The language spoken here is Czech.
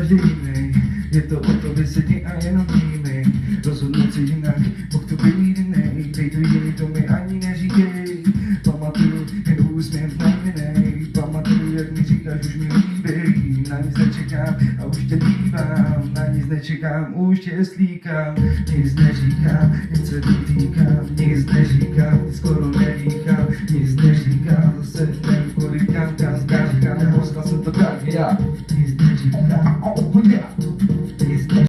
každý jiný. Je to o tobě sedí a jenom vnímej. Rozhodnout se jinak, mohl to být jiný. Dej to jiný, to mi ani neříkej. Pamatuju jen úsměv najmenej. Pamatuju, jak mi říkáš, už mi líbej. Na nic nečekám a už tě dívám. Na nic nečekám, už tě slíkám. Nic neříkám, jen se dotýkám. Nic neříkám, skoro nedýchám. Nic neříkám, zase nevím kolikám. Poslal jsem to tak, já.